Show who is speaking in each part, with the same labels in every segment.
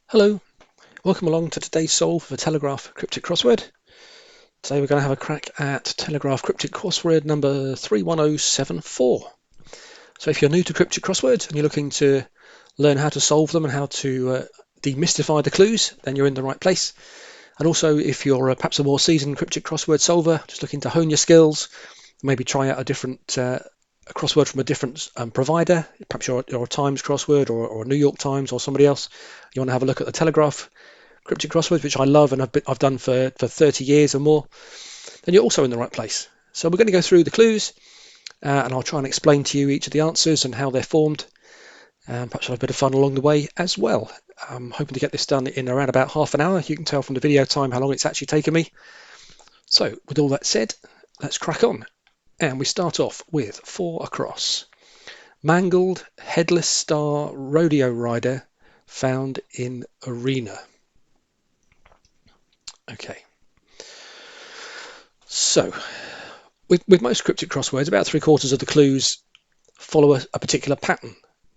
Speaker 1: Hello, welcome along to today's solve for Telegraph Cryptic Crossword. Today we're going to have a crack at Telegraph Cryptic Crossword number 31074. So if you're new to Cryptic Crosswords and you're looking to learn how to solve them and how to demystify the clues, then you're in the right place. And also if you're perhaps a more seasoned Cryptic Crossword solver, just looking to hone your skills, maybe try out a crossword from a different provider, perhaps you're a Times crossword or a New York Times or somebody else, you want to have a look at the Telegraph Cryptic Crosswords, which I love and I've done for 30 years or more, then you're also in the right place. So we're going to go through the clues and I'll try and explain to you each of the answers and how they're formed. Perhaps have a bit of fun along the way as well. I'm hoping to get this done in around about half an hour. You can tell from the video time how long it's actually taken me. So with all that said, let's crack on. And we start off with 4 across. Mangled headless star rodeo rider found in arena. Okay. So, with most cryptic crosswords, about 3/4 of the clues follow a particular pattern.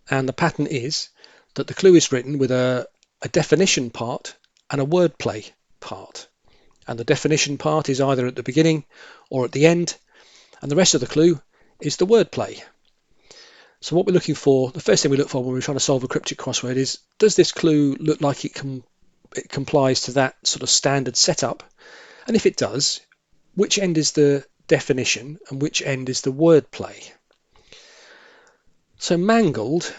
Speaker 1: And the pattern is that the clue is written with a definition part and a wordplay part. And the definition part is either at the beginning or at the end. And the rest of the clue is the wordplay. So what we're looking for, the first thing we look for when we're trying to solve a cryptic crossword is, does this clue look like it complies to that sort of standard setup? And if it does, which end is the definition and which end is the wordplay? So mangled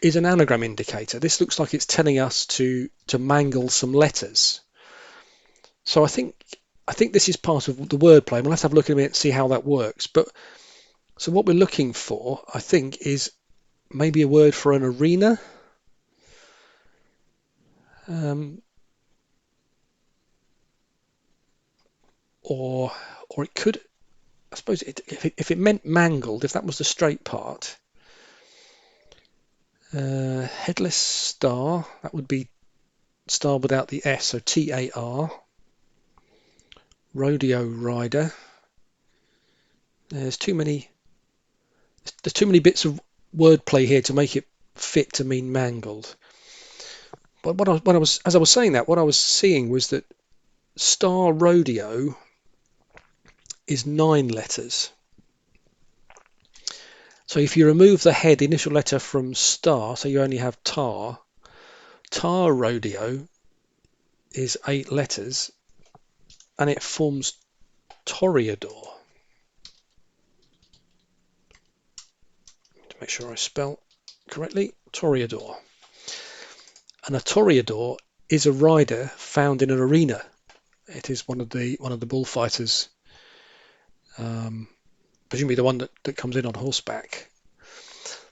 Speaker 1: is an anagram indicator. This looks like it's telling us to mangle some letters. So I think this is part of the wordplay. We'll have to have a look at it and see how that works. But so what we're looking for, I think, is maybe a word for an arena. Or it could, I suppose, if it meant mangled, if that was the straight part, headless star, that would be star without the S, so TAR. Rodeo rider. There's too many bits of wordplay here to make it fit to mean mangled. But as I was saying that, what I was seeing was that star rodeo is 9 letters. So if you remove the head initial letter from star, so you only have tar rodeo is 8 letters and it forms toreador. To make sure I spell correctly, toreador. And a toreador is a rider found in an arena. It is one of the bullfighters, presumably the one that comes in on horseback.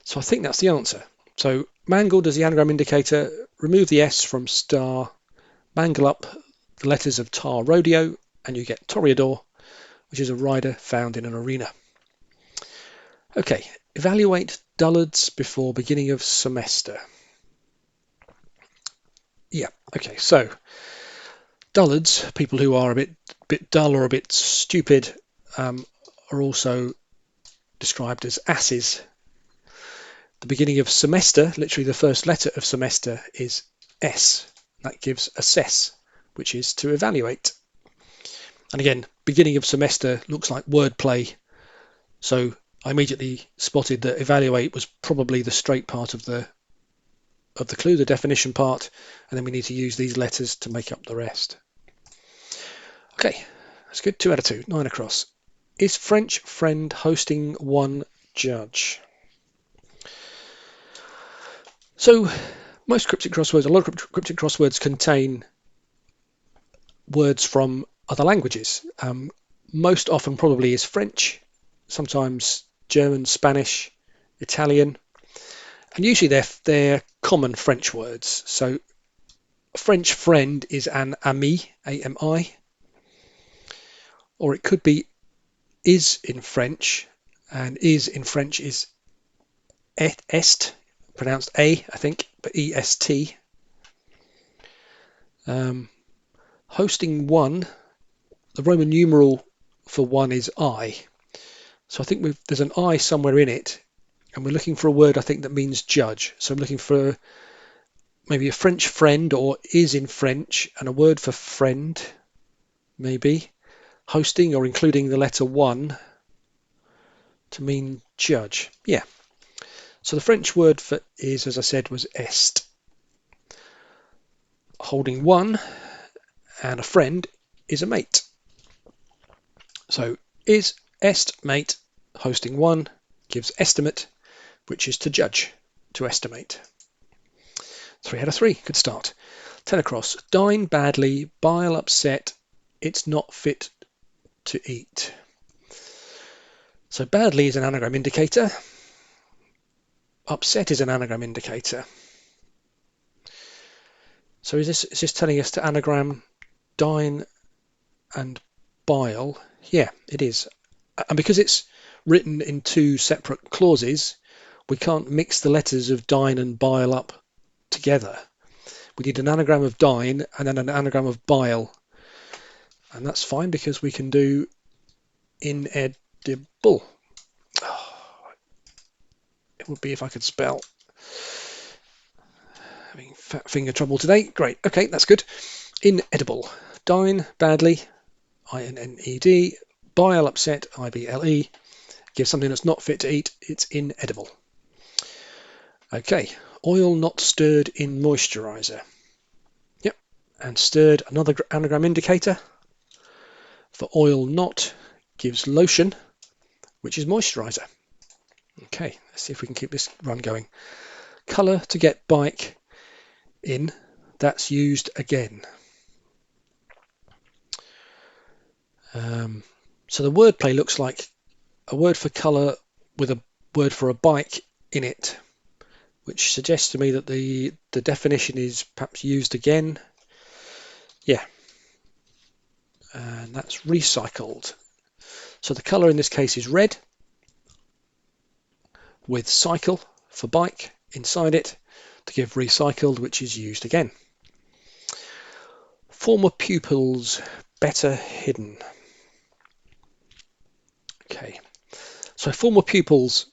Speaker 1: So I think that's the answer. So mangled as the anagram indicator, remove the S from star, mangle up the letters of tar rodeo, and you get toreador, which is a rider found in an arena. Okay, evaluate dullards before beginning of semester. Yeah, okay, so dullards, people who are a bit dull or a bit stupid, are also described as asses. The beginning of semester, literally the first letter of semester, is S. That gives assess, which is to evaluate. And again, beginning of semester looks like wordplay, so I immediately spotted that evaluate was probably the straight part of the clue, the definition part, and then we need to use these letters to make up the rest. Okay, that's good. 2 out of 2, 9 across. Is French friend hosting one judge? So most cryptic crosswords, a lot of cryptic crosswords contain words from other languages. Most often probably is French, sometimes German, Spanish, Italian, and usually they're common French words. So a French friend is an ami, A-M-I, or it could be is in French, and is in French is est, pronounced A, I think, but E-S-T. Hosting one, the Roman numeral for one is I. So I think there's an I somewhere in it, and we're looking for a word, I think, that means judge. So I'm looking for maybe a French friend, or is in French, and a word for friend, maybe hosting or including the letter 1 to mean judge. Yeah. So the French word for is, as I said, was est. Holding 1 and a friend is a mate. So is est mate hosting 1 gives estimate, which is to judge, to estimate. 3 out of 3, good start. Telecross, dine badly, bile upset, it's not fit to eat. So badly is an anagram indicator. Upset is an anagram indicator. So is this telling us to anagram dine and bile? Yeah, it is. And because it's written in 2 separate clauses, we can't mix the letters of dine and bile up together. We need an anagram of dine and then an anagram of bile. And that's fine because we can do inedible. Oh, it would be if I could spell. Having fat finger trouble today. Great. Okay, that's good. Inedible. Dine badly. I-N-N-E-D. Bile upset. I-B-L-E. Give something that's not fit to eat. It's inedible. Okay. Oil not stirred in moisturizer. Yep. And stirred, another anagram indicator. For oil not gives lotion, which is moisturizer. Okay. Let's see if we can keep this run going. Color to get bike in. That's used again. So the wordplay looks like a word for colour with a word for a bike in it, which suggests to me that the definition is perhaps used again. Yeah, and that's recycled. So the colour in this case is red, with cycle for bike inside it to give recycled, which is used again. Former pupils better hidden. Okay, so former pupils,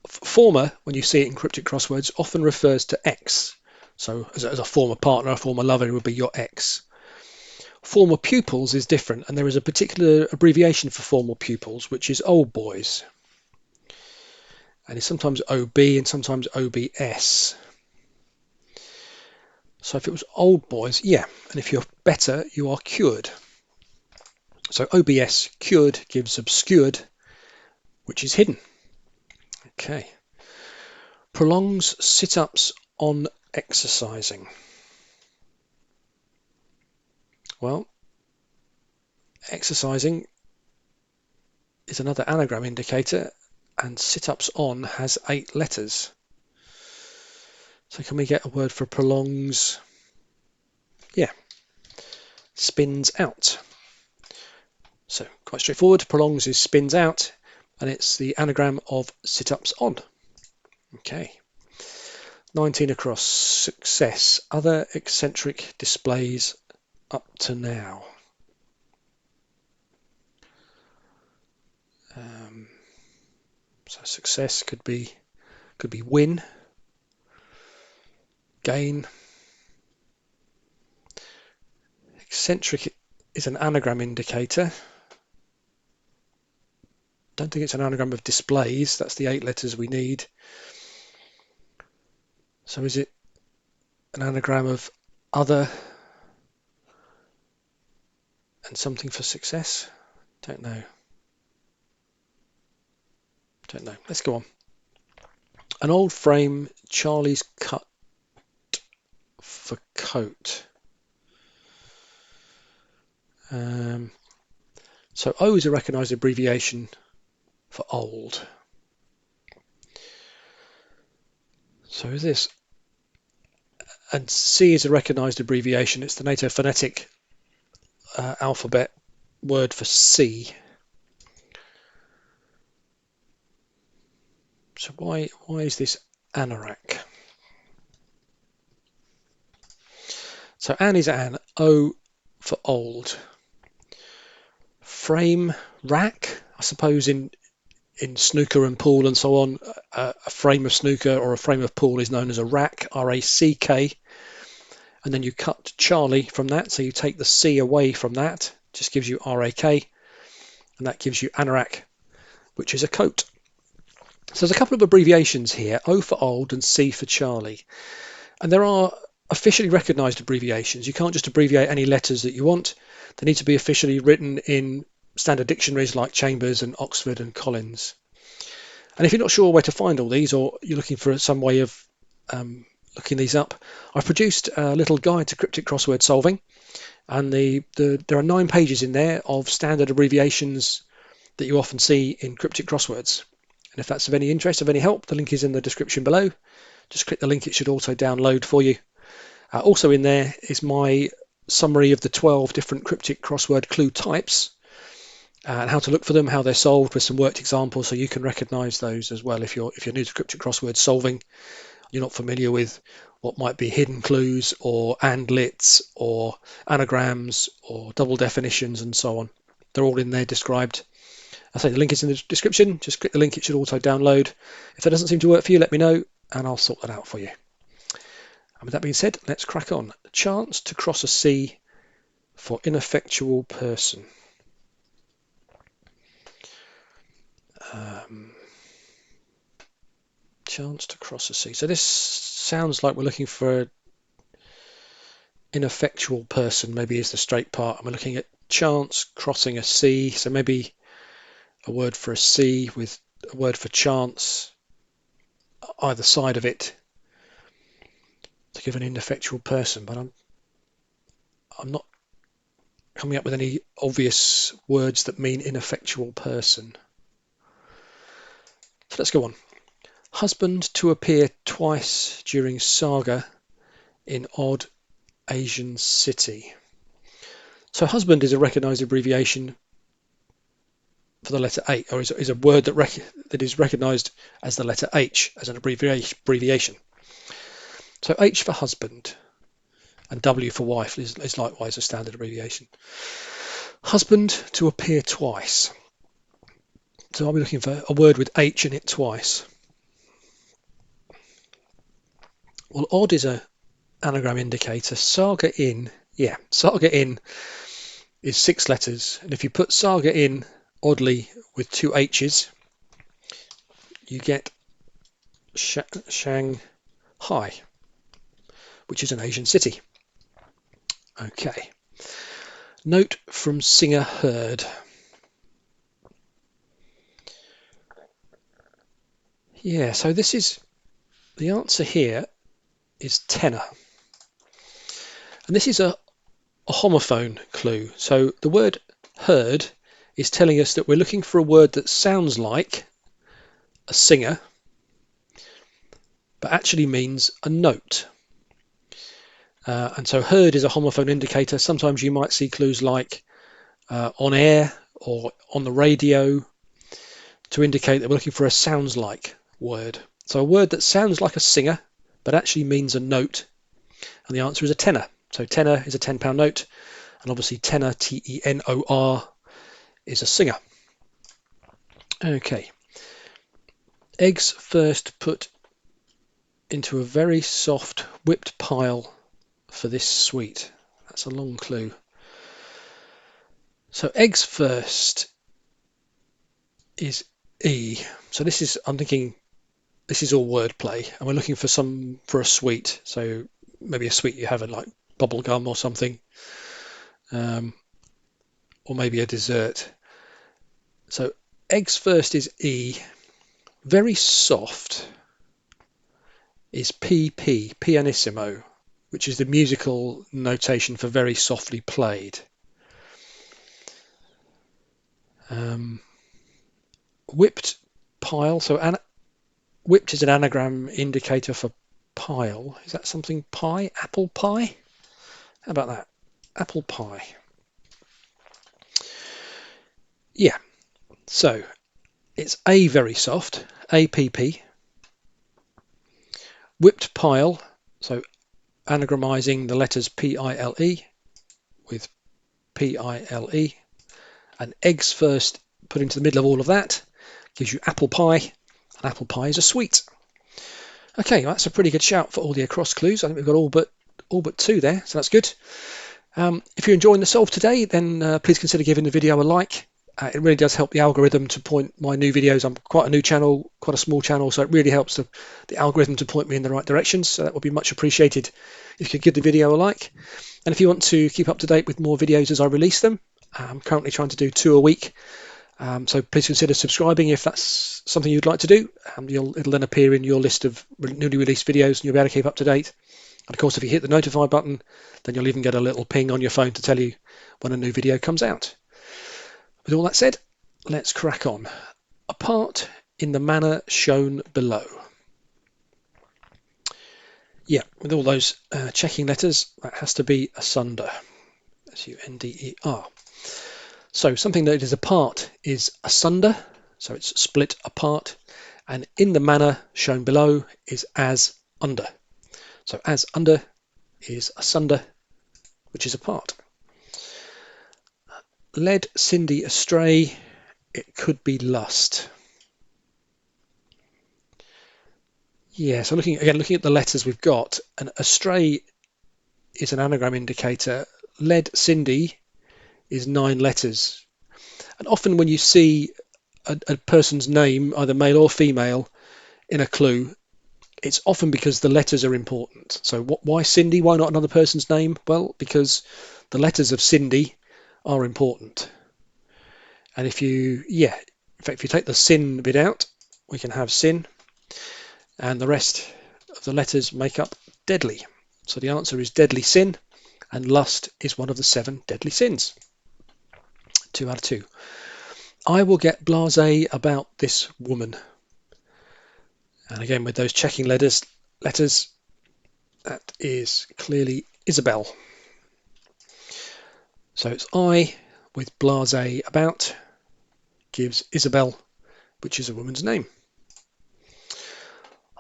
Speaker 1: former, when you see it in cryptic crosswords, often refers to ex. So as a former partner, a former lover would be your ex. Former pupils is different, and there is a particular abbreviation for former pupils, which is old boys. And it's sometimes OB and sometimes OBS. So if it was old boys, yeah, and if you're better, you are cured. So OBS, cured, gives obscured, which is hidden. Okay. Prolongs sit-ups on exercising. Well, exercising is another anagram indicator, and sit-ups on has 8 letters. So can we get a word for prolongs? Yeah, spins out. So quite straightforward. Prolongs is spins out, and it's the anagram of sit-ups on. Okay. 19 across. Success. Other eccentric displays up to now. So success could be win, gain. Eccentric is an anagram indicator. Don't think it's an anagram of displays. That's the 8 letters we need. So is it an anagram of other and something for success? Don't know. Let's go on. An old frame, Charlie's cut for coat. So O is a recognised abbreviation for old. So is this? And C is a recognised abbreviation. It's the NATO phonetic alphabet word for C. So why is this anorak? So an is an, O for old. Frame, rack, I suppose in snooker and pool and so on, a frame of snooker or a frame of pool is known as a rack, R-A-C-K. and then you cut Charlie from that, so you take the C away from that, just gives you RAK, and that gives you anorak, which is a coat. So there's a couple of abbreviations here, O for old and C for Charlie. And there are officially recognised abbreviations. You can't just abbreviate any letters that you want. They need to be officially written in standard dictionaries like Chambers and Oxford and Collins. And if you're not sure where to find all these, or you're looking for some way of looking these up, I've produced a little guide to cryptic crossword solving. And there are 9 pages in there of standard abbreviations that you often see in cryptic crosswords. And if that's of any interest, of any help, the link is in the description below. Just click the link, it should also download for you. Also in there is my summary of the 12 different cryptic crossword clue types and how to look for them, how they're solved, with some worked examples so you can recognise those as well. If you're new to cryptic crossword solving, you're not familiar with what might be hidden clues or andlets or anagrams or double definitions and so on. They're all in there described. I say the link is in the description. Just click the link, it should auto download. If that doesn't seem to work for you, let me know and I'll sort that out for you. And with that being said, let's crack on. Chance to cross a C for ineffectual person. Chance to cross a C. So this sounds like we're looking for ineffectual person, maybe is the straight part. And we're looking at chance crossing a C. So maybe a word for a C with a word for chance either side of it to give an ineffectual person. But I'm not coming up with any obvious words that mean ineffectual person. So let's go on. Husband to appear twice during saga in odd Asian city. So husband is a recognised abbreviation for the letter H, or is a word that is recognised as the letter H as an abbreviation. So H for husband and W for wife is likewise a standard abbreviation. Husband to appear twice. So I'll be looking for a word with H in it twice. Well, odd is a anagram indicator. Saga in is 6 letters, and if you put saga in oddly with 2 H's, you get Shanghai, which is an Asian city. Okay. Note from singer heard. Yeah, so this is the answer here is tenor. And this is a homophone clue. So the word heard is telling us that we're looking for a word that sounds like a singer, but actually means a note. And so heard is a homophone indicator. Sometimes you might see clues like on air or on the radio to indicate that we're looking for a sounds like word. So a word that sounds like a singer, but actually means a note. And the answer is a tenor. So tenor is a £10 note. And obviously tenor, T-E-N-O-R, is a singer. Okay. Eggs first put into a very soft whipped pile for this sweet. That's a long clue. So eggs first is E. So this is, I'm thinking this is all wordplay, and we're looking for a sweet. So maybe a sweet you have in like bubble gum or something, or maybe a dessert. So eggs first is E. Very soft is PP, pianissimo, which is the musical notation for very softly played. Whipped pile. So whipped is an anagram indicator for pile. Is that something pie? Apple pie? How about that? Apple pie. Yeah. So it's A very soft, APP. Whipped pile, so anagramizing the letters P-I-L-E with P-I-L-E. And eggs first put into the middle of all of that gives you apple pie, and apple pie is a sweet. Okay, that's a pretty good shout for all the across clues. I think we've got all but all but 2 there, so that's good. If you're enjoying the solve today, then please consider giving the video a like. It really does help the algorithm to point my new videos. I'm quite a new channel, quite a small channel, so it really helps the algorithm to point me in the right direction. So that would be much appreciated if you could give the video a like. And if you want to keep up to date with more videos as I release them, I'm currently trying to do 2 a week. So please consider subscribing if that's something you'd like to do. It'll then appear in your list of newly released videos and you'll be able to keep up to date. And of course, if you hit the notify button, then you'll even get a little ping on your phone to tell you when a new video comes out. With all that said, let's crack on. Apart in the manner shown below. Yeah, with all those checking letters, that has to be asunder. S-U-N-D-E-R. So something that is apart is asunder, so it's split apart, and in the manner shown below is as under. So as under is asunder, which is apart. Led Cindy astray, it could be lust. Yeah, so looking at the letters we've got, and astray is an anagram indicator. Led Cindy is 9 letters. And often when you see a person's name, either male or female, in a clue, it's often because the letters are important. So why Cindy? Why not another person's name? Well, because the letters of Cindy are important. And if you take the sin bit out, we can have sin, and the rest of the letters make up deadly. So the answer is deadly sin, and lust is one of the 7 deadly sins. 2 out of 2. I will get blasé about this woman. And again, with those checking letters, that is clearly Isabel. So it's I with blasé about gives Isabel, which is a woman's name.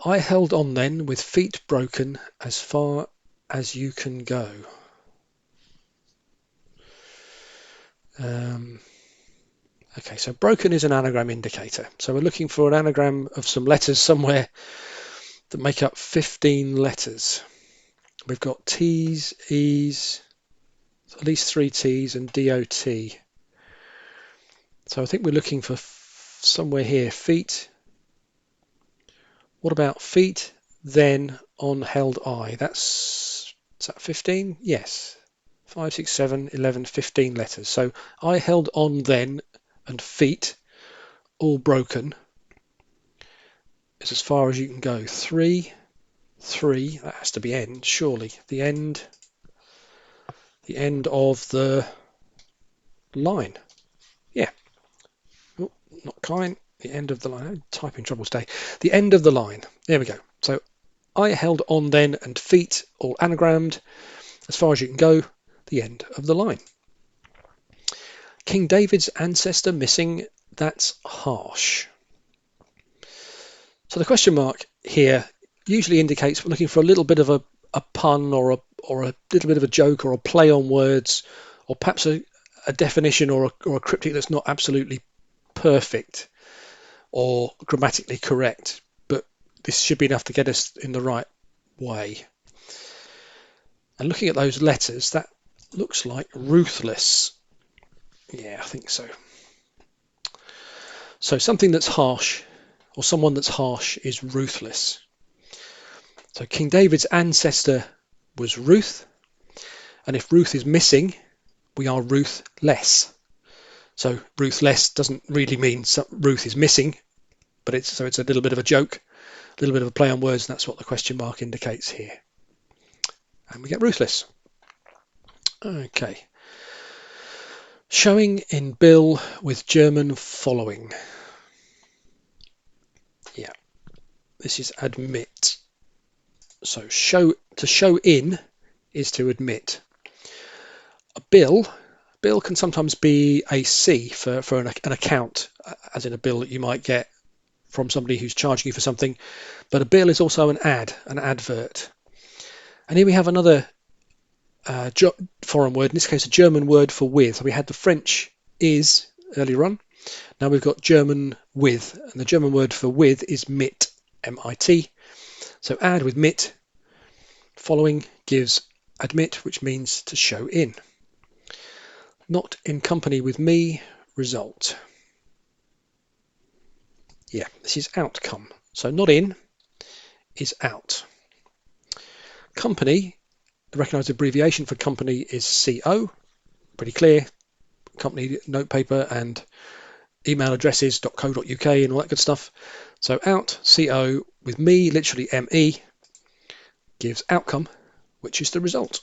Speaker 1: I held on then with feet broken as far as you can go. Okay, so broken is an anagram indicator. So we're looking for an anagram of some letters somewhere that make up 15 letters. We've got T's, E's, at least 3 T's and DOT. So I think we're looking for somewhere here, feet. What about feet, then on held I? Is that 15? Yes. 5, 6, 7, 11, 15 letters. So I held on then and feet, all broken, is as far as you can go. 3, that has to be end, surely. The end of the line. Yeah. Oh, not kind. The end of the line. I'm typing trouble today. The end of the line. There we go. So I held on then and feet, all anagrammed, as far as you can go. The end of the line. King David's ancestor missing. That's harsh. So the question mark here usually indicates we're looking for a little bit of a pun or a little bit of a joke or a play on words, or perhaps a definition or a cryptic that's not absolutely perfect or grammatically correct, but this should be enough to get us in the right way. And looking at those letters, that looks like ruthless. Yeah, I think so. So something that's harsh, or someone that's harsh, is ruthless. So King David's ancestor was Ruth, and if Ruth is missing, we are ruthless. So ruthless doesn't really mean Ruth is missing, but it's a little bit of a joke, a little bit of a play on words, and that's what the question mark indicates here. And we get ruthless. Okay. Showing in bill with German following. Yeah, this is admit. So to show in is to admit. A bill can sometimes be a C for an account, as in a bill that you might get from somebody who's charging you for something. But a bill is also an advert. And here we have another foreign word, in this case a German word for with. So we had the French is earlier on. Now we've got German with, and the German word for with is mit, M-I-T. So add with mit, following gives admit, which means to show in. Not in company with me, result. Yeah, this is outcome. So not in is out. Company, the recognised abbreviation for company is CO. Pretty clear. Company notepaper and email addresses .co.uk and all that good stuff. So out, CO, with me, literally ME, gives outcome, which is the result.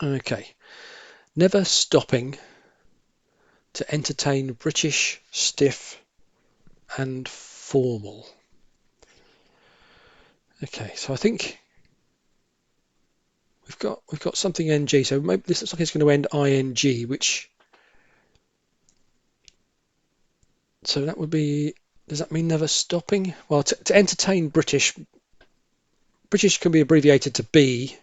Speaker 1: Okay. Never stopping to entertain British, stiff and formal. Okay, so I think we've got something ng, so maybe this looks like it's going to end ing, which, so that would be, does that mean never stopping? Well, to entertain British can be abbreviated to B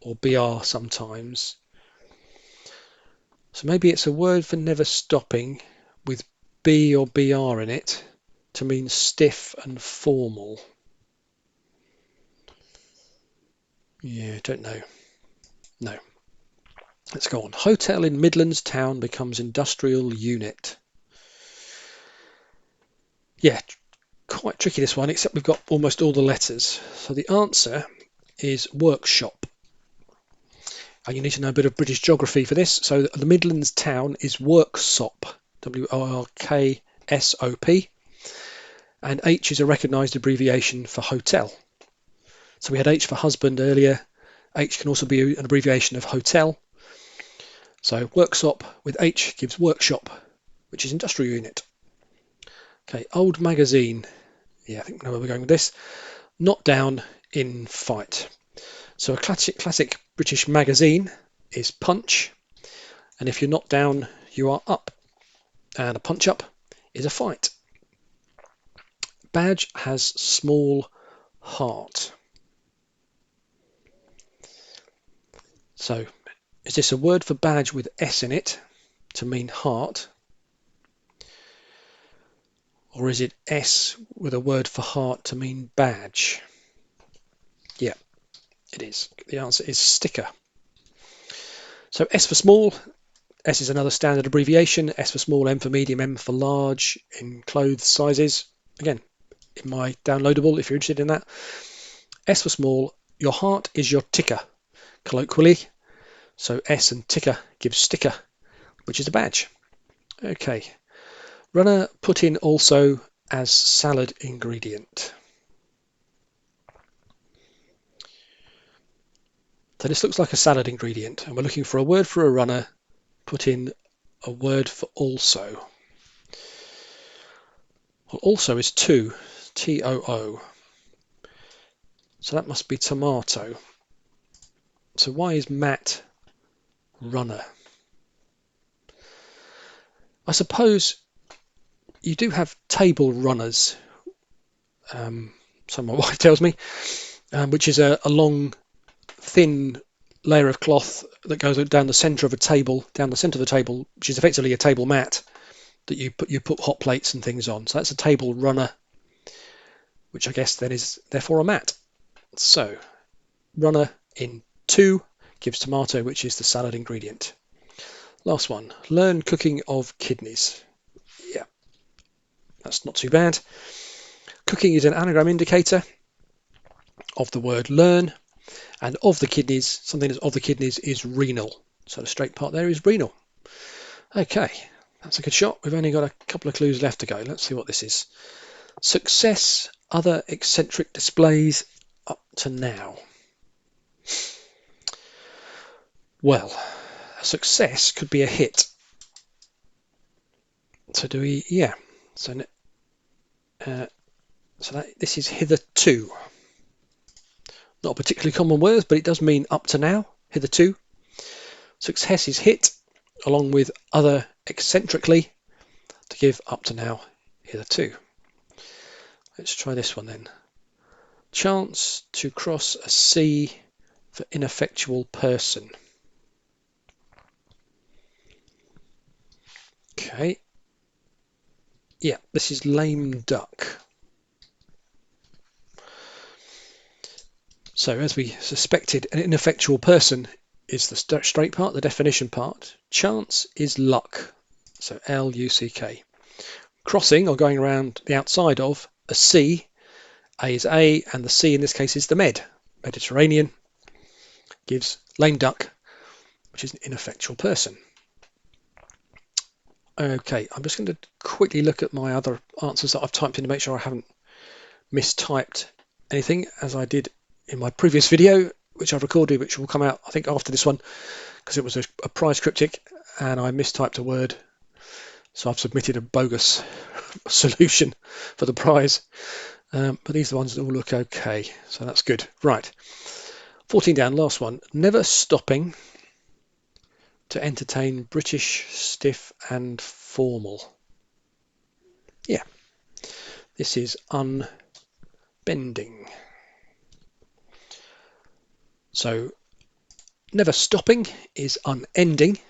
Speaker 1: or BR sometimes. So maybe it's a word for never stopping with B or BR in it to mean stiff and formal. Yeah, don't know. No. Let's go on. Hotel in Midlands town becomes industrial unit. Yeah, quite tricky this one, except we've got almost all the letters. So the answer is workshop. And you need to know a bit of British geography for this. So the Midlands town is Worksop, WORKSOP, and H is a recognised abbreviation for hotel. So we had H for husband earlier. H can also be an abbreviation of hotel. So Worksop with H gives workshop, which is industrial unit. Okay, old magazine. Yeah, I think I know where we're going with this. Not down in fight. So a classic British magazine is Punch, and if you're not down, you are up. And a punch up is a fight. Badge has small heart. So is this a word for badge with S in it to mean heart? Or is it S with a word for heart to mean badge? Yeah, it is. The answer is sticker. So S for small. S is another standard abbreviation. S for small, M for medium, M for large in clothes sizes. Again, in my downloadable, if you're interested in that. S for small, your heart is your ticker, colloquially. So S and ticker gives sticker, which is a badge. Okay. Runner put in also as salad ingredient. So this looks like a salad ingredient, and we're looking for a word for a runner. Put in a word for also. Well, also is to, T-O-O. So that must be tomato. So why is Matt runner? I suppose you do have table runners, so my wife tells me, which is a long, thin layer of cloth that goes down the centre of a table, which is effectively a table mat that you put hot plates and things on. So that's a table runner, which I guess then is therefore a mat. So runner in to gives tomato, which is the salad ingredient. Last one, learn cooking of kidneys. Yeah, that's not too bad. Cooking is an anagram indicator of the word learn, and of the kidneys, something that's of the kidneys is renal. So the straight part there is renal. Okay, that's a good shot. We've only got a couple of clues left to go. Let's see what this is. Success, other eccentric displays up to now. Well, a success could be a hit. So do we, yeah. So this is hitherto. Not a particularly common word, but it does mean up to now, hitherto. Success is hit, along with other eccentrically, to give up to now, hitherto. Let's try this one then. Chance to cross a sea for ineffectual person. Okay. Yeah, this is lame duck. So as we suspected, an ineffectual person is the straight part, the definition part. Chance is luck. So L-U-C-K. Crossing, or going around the outside of, a sea. A is A, and the sea in this case is the Mediterranean. Gives lame duck, which is an ineffectual person. Okay, I'm just going to quickly look at my other answers that I've typed in to make sure I haven't mistyped anything, as I did in my previous video, which I've recorded, which will come out, I think, after this one, because it was a prize cryptic, and I mistyped a word. So I've submitted a bogus solution for the prize. But these are the ones that all look okay, so that's good. Right, 14 down, last one. Never stopping to entertain British, stiff and formal. Yeah, this is unbending. So never stopping is unending.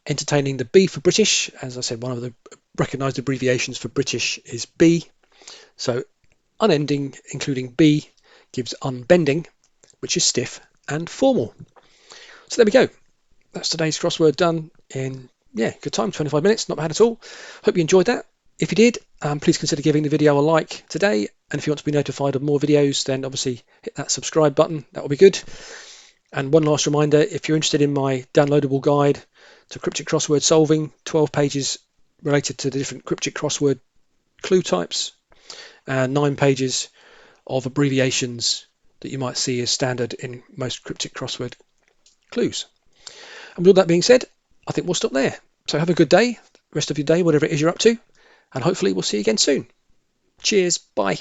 Speaker 1: Entertaining, the B for British, as I said, one of the recognised abbreviations for British is B. So unending, including B, gives unbending, which is stiff and formal. So there we go. That's today's crossword done in, good time, 25 minutes, not bad at all. Hope you enjoyed that. If you did, please consider giving the video a like today. And if you want to be notified of more videos, then obviously hit that subscribe button. That will be good. And one last reminder, if you're interested in my downloadable guide to cryptic crossword solving, 12 pages related to the different cryptic crossword clue types, and 9 pages of abbreviations that you might see as standard in most cryptic crossword clues. And with all that being said, I think we'll stop there. So have a good day, rest of your day, whatever it is you're up to, and hopefully we'll see you again soon. Cheers, bye.